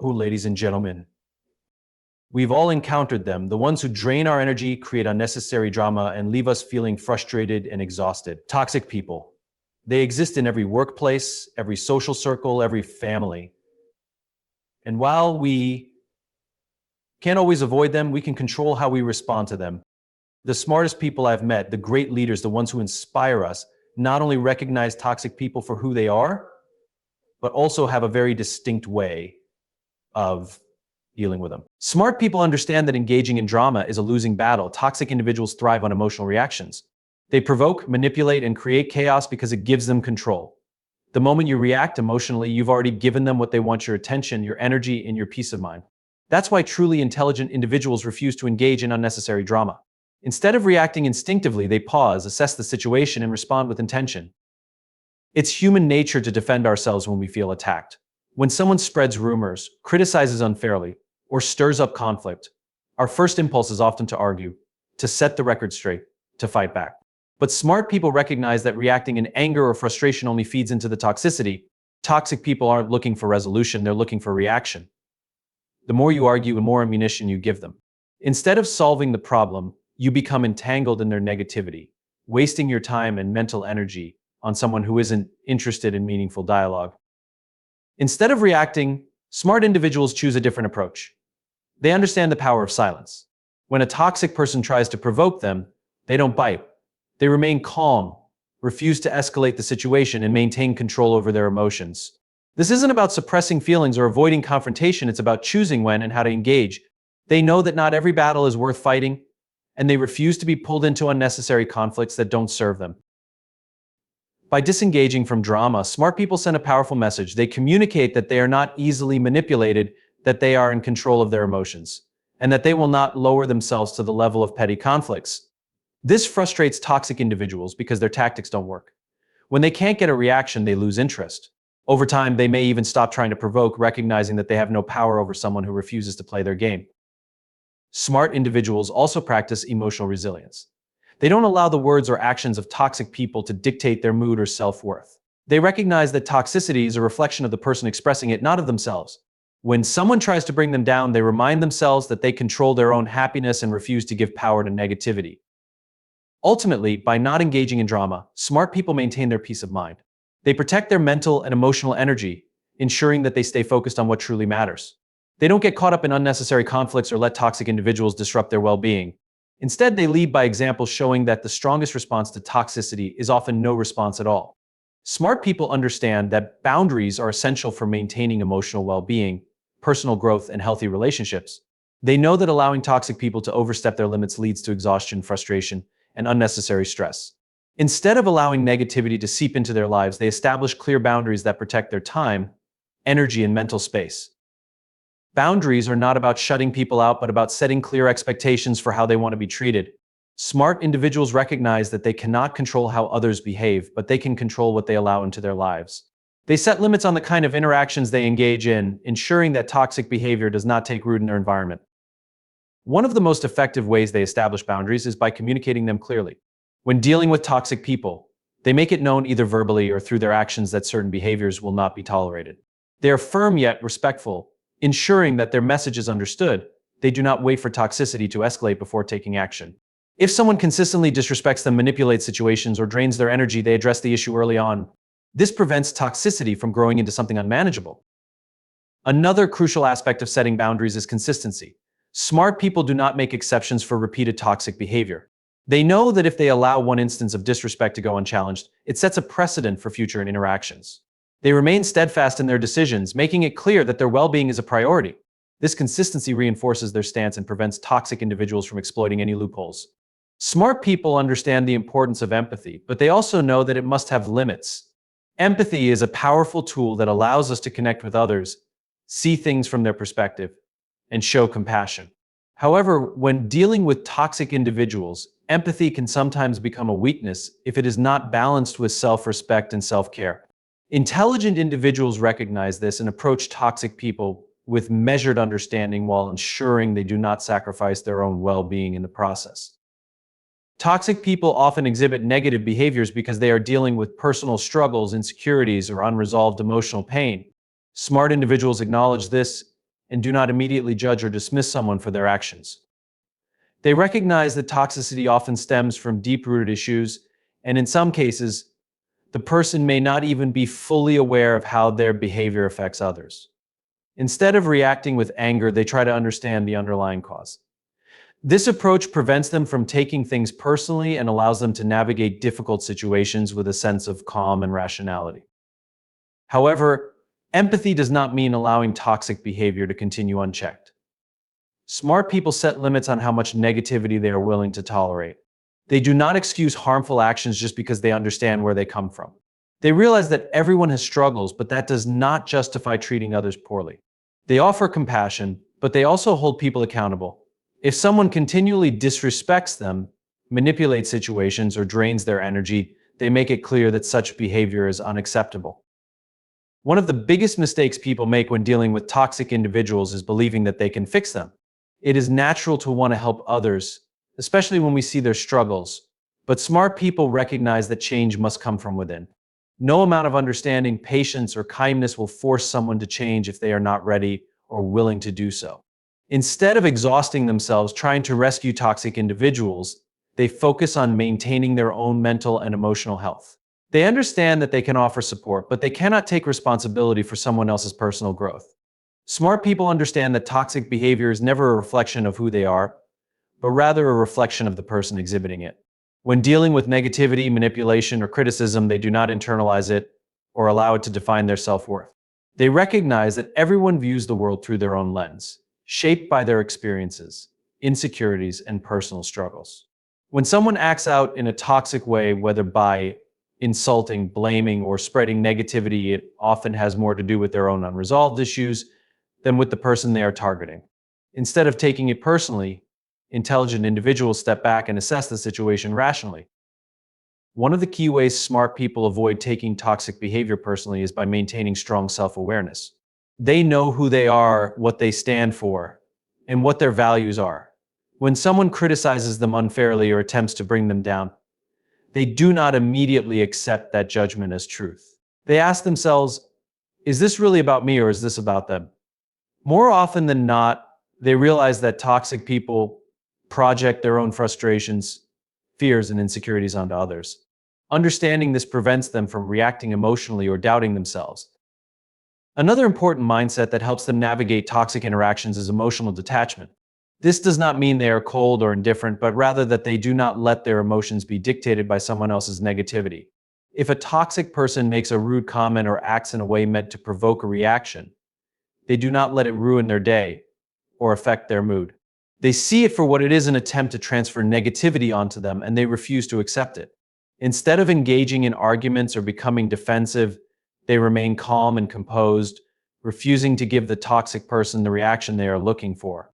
Oh, ladies and gentlemen, we've all encountered them, the ones who drain our energy, create unnecessary drama, and leave us feeling frustrated and exhausted. Toxic people. They exist in every workplace, every social circle, every family. And while we can't always avoid them, we can control how we respond to them. The smartest people I've met, the great leaders, the ones who inspire us, not only recognize toxic people for who they are, but also have a very distinct way of dealing with them. Smart people understand that engaging in drama is a losing battle. Toxic individuals thrive on emotional reactions. They provoke, manipulate, and create chaos because it gives them control. The moment you react emotionally, you've already given them what they want: your attention, your energy, and your peace of mind. That's why truly intelligent individuals refuse to engage in unnecessary drama. Instead of reacting instinctively, they pause, assess the situation, and respond with intention. It's human nature to defend ourselves when we feel attacked. When someone spreads rumors, criticizes unfairly, or stirs up conflict, our first impulse is often to argue, to set the record straight, to fight back. But smart people recognize that reacting in anger or frustration only feeds into the toxicity. Toxic people aren't looking for resolution, they're looking for reaction. The more you argue, the more ammunition you give them. Instead of solving the problem, you become entangled in their negativity, wasting your time and mental energy on someone who isn't interested in meaningful dialogue. Instead of reacting, smart individuals choose a different approach. They understand the power of silence. When a toxic person tries to provoke them, they don't bite. They remain calm, refuse to escalate the situation, and maintain control over their emotions. This isn't about suppressing feelings or avoiding confrontation, it's about choosing when and how to engage. They know that not every battle is worth fighting, and they refuse to be pulled into unnecessary conflicts that don't serve them. By disengaging from drama, smart people send a powerful message. They communicate that they are not easily manipulated, that they are in control of their emotions, and that they will not lower themselves to the level of petty conflicts. This frustrates toxic individuals because their tactics don't work. When they can't get a reaction, they lose interest. Over time, they may even stop trying to provoke, recognizing that they have no power over someone who refuses to play their game. Smart individuals also practice emotional resilience. They don't allow the words or actions of toxic people to dictate their mood or self-worth. They recognize that toxicity is a reflection of the person expressing it, not of themselves. When someone tries to bring them down, they remind themselves that they control their own happiness and refuse to give power to negativity. Ultimately, by not engaging in drama, smart people maintain their peace of mind. They protect their mental and emotional energy, ensuring that they stay focused on what truly matters. They don't get caught up in unnecessary conflicts or let toxic individuals disrupt their well-being. Instead, they lead by example, showing that the strongest response to toxicity is often no response at all. Smart people understand that boundaries are essential for maintaining emotional well-being, personal growth, and healthy relationships. They know that allowing toxic people to overstep their limits leads to exhaustion, frustration, and unnecessary stress. Instead of allowing negativity to seep into their lives, they establish clear boundaries that protect their time, energy, and mental space. Boundaries are not about shutting people out, but about setting clear expectations for how they want to be treated. Smart individuals recognize that they cannot control how others behave, but they can control what they allow into their lives. They set limits on the kind of interactions they engage in, ensuring that toxic behavior does not take root in their environment. One of the most effective ways they establish boundaries is by communicating them clearly. When dealing with toxic people, they make it known either verbally or through their actions that certain behaviors will not be tolerated. They are firm yet respectful, ensuring that their message is understood. They do not wait for toxicity to escalate before taking action. If someone consistently disrespects them, manipulates situations, or drains their energy, they address the issue early on. This prevents toxicity from growing into something unmanageable. Another crucial aspect of setting boundaries is consistency. Smart people do not make exceptions for repeated toxic behavior. They know that if they allow one instance of disrespect to go unchallenged, it sets a precedent for future interactions. They remain steadfast in their decisions, making it clear that their well-being is a priority. This consistency reinforces their stance and prevents toxic individuals from exploiting any loopholes. Smart people understand the importance of empathy, but they also know that it must have limits. Empathy is a powerful tool that allows us to connect with others, see things from their perspective, and show compassion. However, when dealing with toxic individuals, empathy can sometimes become a weakness if it is not balanced with self-respect and self-care. Intelligent individuals recognize this and approach toxic people with measured understanding while ensuring they do not sacrifice their own well-being in the process. Toxic people often exhibit negative behaviors because they are dealing with personal struggles, insecurities, or unresolved emotional pain. Smart individuals acknowledge this, and do not immediately judge or dismiss someone for their actions. They recognize that toxicity often stems from deep-rooted issues, and in some cases, the person may not even be fully aware of how their behavior affects others. Instead of reacting with anger, they try to understand the underlying cause. This approach prevents them from taking things personally and allows them to navigate difficult situations with a sense of calm and rationality. However, empathy does not mean allowing toxic behavior to continue unchecked. Smart people set limits on how much negativity they are willing to tolerate. They do not excuse harmful actions just because they understand where they come from. They realize that everyone has struggles, but that does not justify treating others poorly. They offer compassion, but they also hold people accountable. If someone continually disrespects them, manipulates situations, or drains their energy, they make it clear that such behavior is unacceptable. One of the biggest mistakes people make when dealing with toxic individuals is believing that they can fix them. It is natural to want to help others, especially when we see their struggles, but smart people recognize that change must come from within. No amount of understanding, patience, or kindness will force someone to change if they are not ready or willing to do so. Instead of exhausting themselves trying to rescue toxic individuals, they focus on maintaining their own mental and emotional health. They understand that they can offer support, but they cannot take responsibility for someone else's personal growth. Smart people understand that toxic behavior is never a reflection of who they are, but rather a reflection of the person exhibiting it. When dealing with negativity, manipulation, or criticism, they do not internalize it or allow it to define their self-worth. They recognize that everyone views the world through their own lens, shaped by their experiences, insecurities, and personal struggles. When someone acts out in a toxic way, whether by insulting, blaming, or spreading negativity, it often has more to do with their own unresolved issues than with the person they are targeting. Instead of taking it personally, intelligent individuals step back and assess the situation rationally. One of the key ways smart people avoid taking toxic behavior personally is by maintaining strong self-awareness. They know who they are, what they stand for, and what their values are. When someone criticizes them unfairly or attempts to bring them down, they do not immediately accept that judgment as truth. They ask themselves, is this really about me or is this about them? More often than not, they realize that toxic people project their own frustrations, fears, and insecurities onto others. Understanding this prevents them from reacting emotionally or doubting themselves. Another important mindset that helps them navigate toxic interactions is emotional detachment. This does not mean they are cold or indifferent, but rather that they do not let their emotions be dictated by someone else's negativity. If a toxic person makes a rude comment or acts in a way meant to provoke a reaction, they do not let it ruin their day or affect their mood. They see it for what it is, an attempt to transfer negativity onto them, and they refuse to accept it. Instead of engaging in arguments or becoming defensive, they remain calm and composed, refusing to give the toxic person the reaction they are looking for.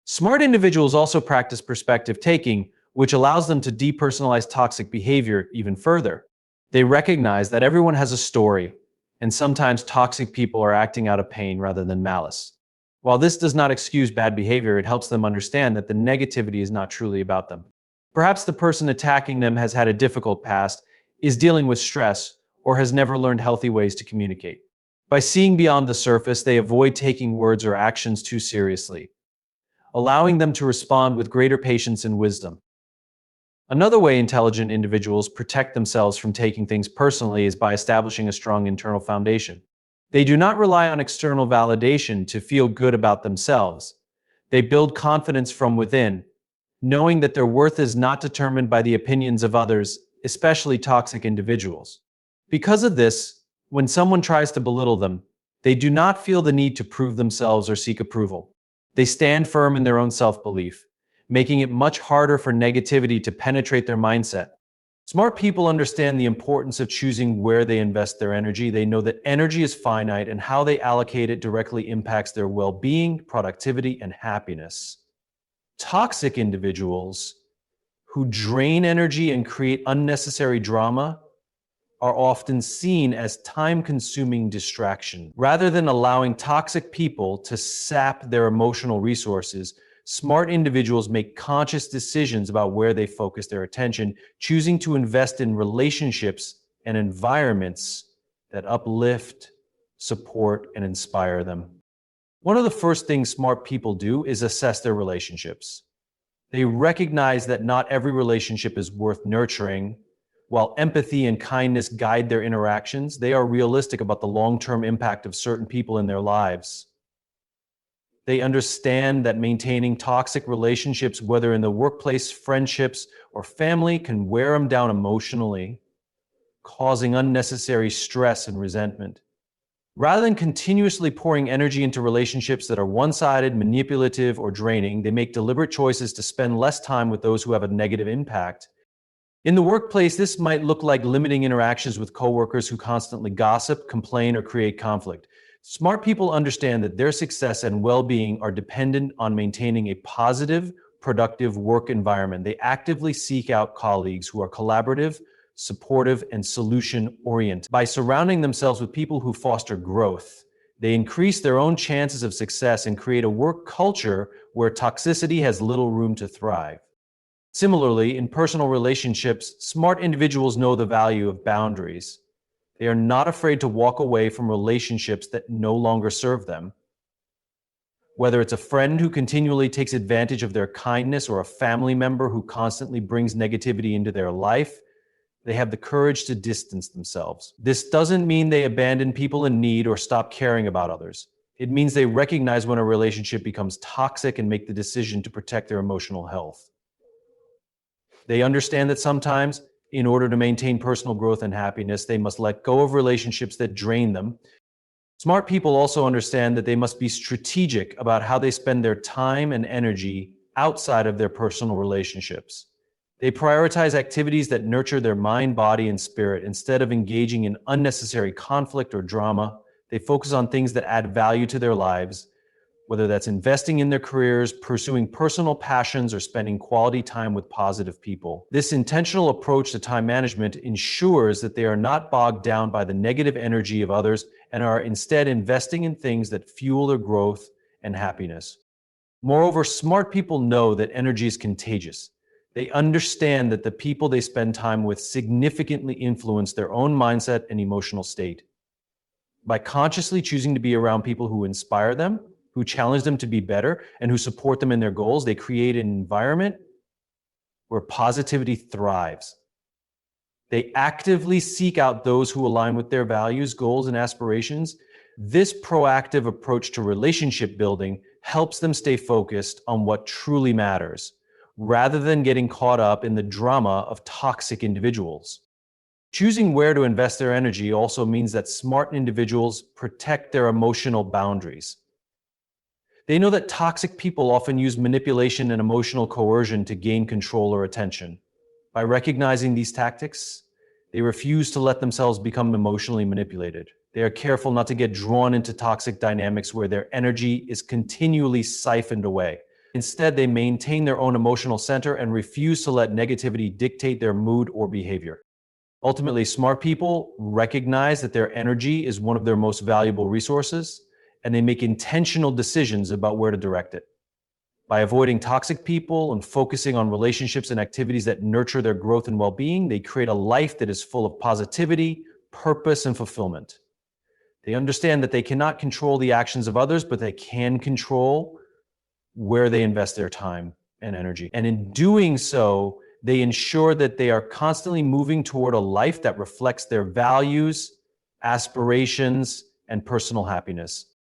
Smart individuals also practice perspective taking, which allows them to depersonalize toxic behavior even further. They recognize that everyone has a story, and sometimes toxic people are acting out of pain rather than malice. While this does not excuse bad behavior, it helps them understand that the negativity is not truly about them. Perhaps the person attacking them has had a difficult past, is dealing with stress, or has never learned healthy ways to communicate. By seeing beyond the surface, they avoid taking words or actions too seriously, allowing them to respond with greater patience and wisdom. Another way intelligent individuals protect themselves from taking things personally is by establishing a strong internal foundation. They do not rely on external validation to feel good about themselves. They build confidence from within, knowing that their worth is not determined by the opinions of others, especially toxic individuals. Because of this, when someone tries to belittle them, they do not feel the need to prove themselves or seek approval. They stand firm in their own self-belief, making it much harder for negativity to penetrate their mindset. Smart people understand the importance of choosing where they invest their energy. They know that energy is finite and how they allocate it directly impacts their well-being, productivity, and happiness. Toxic individuals who drain energy and create unnecessary drama are often seen as time-consuming distraction. Rather than allowing toxic people to sap their emotional resources, smart individuals make conscious decisions about where they focus their attention, choosing to invest in relationships and environments that uplift, support, and inspire them. One of the first things smart people do is assess their relationships. They recognize that not every relationship is worth nurturing. While empathy and kindness guide their interactions, they are realistic about the long-term impact of certain people in their lives. They understand that maintaining toxic relationships, whether in the workplace, friendships, or family, can wear them down emotionally, causing unnecessary stress and resentment. Rather than continuously pouring energy into relationships that are one-sided, manipulative, or draining, they make deliberate choices to spend less time with those who have a negative impact. In the workplace, this might look like limiting interactions with coworkers who constantly gossip, complain, or create conflict. Smart people understand that their success and well-being are dependent on maintaining a positive, productive work environment. They actively seek out colleagues who are collaborative, supportive, and solution-oriented. By surrounding themselves with people who foster growth, they increase their own chances of success and create a work culture where toxicity has little room to thrive. Similarly, in personal relationships, smart individuals know the value of boundaries. They are not afraid to walk away from relationships that no longer serve them. Whether it's a friend who continually takes advantage of their kindness or a family member who constantly brings negativity into their life, they have the courage to distance themselves. This doesn't mean they abandon people in need or stop caring about others. It means they recognize when a relationship becomes toxic and make the decision to protect their emotional health. They understand that sometimes, in order to maintain personal growth and happiness, they must let go of relationships that drain them. Smart people also understand that they must be strategic about how they spend their time and energy outside of their personal relationships. They prioritize activities that nurture their mind, body, and spirit. Instead of engaging in unnecessary conflict or drama, they focus on things that add value to their lives, whether that's investing in their careers, pursuing personal passions, or spending quality time with positive people. This intentional approach to time management ensures that they are not bogged down by the negative energy of others and are instead investing in things that fuel their growth and happiness. Moreover, smart people know that energy is contagious. They understand that the people they spend time with significantly influence their own mindset and emotional state. By consciously choosing to be around people who inspire them, who challenge them to be better, and who support them in their goals, they create an environment where positivity thrives. They actively seek out those who align with their values, goals, and aspirations. This proactive approach to relationship building helps them stay focused on what truly matters, rather than getting caught up in the drama of toxic individuals. Choosing where to invest their energy also means that smart individuals protect their emotional boundaries. They know that toxic people often use manipulation and emotional coercion to gain control or attention. By recognizing these tactics, they refuse to let themselves become emotionally manipulated. They are careful not to get drawn into toxic dynamics where their energy is continually siphoned away. Instead, they maintain their own emotional center and refuse to let negativity dictate their mood or behavior. Ultimately, smart people recognize that their energy is one of their most valuable resources, and they make intentional decisions about where to direct it. By avoiding toxic people and focusing on relationships and activities that nurture their growth and well-being, they create a life that is full of positivity, purpose, and fulfillment. They understand that they cannot control the actions of others, but they can control where they invest their time and energy. And in doing so, they ensure that they are constantly moving toward a life that reflects their values, aspirations, and personal happiness.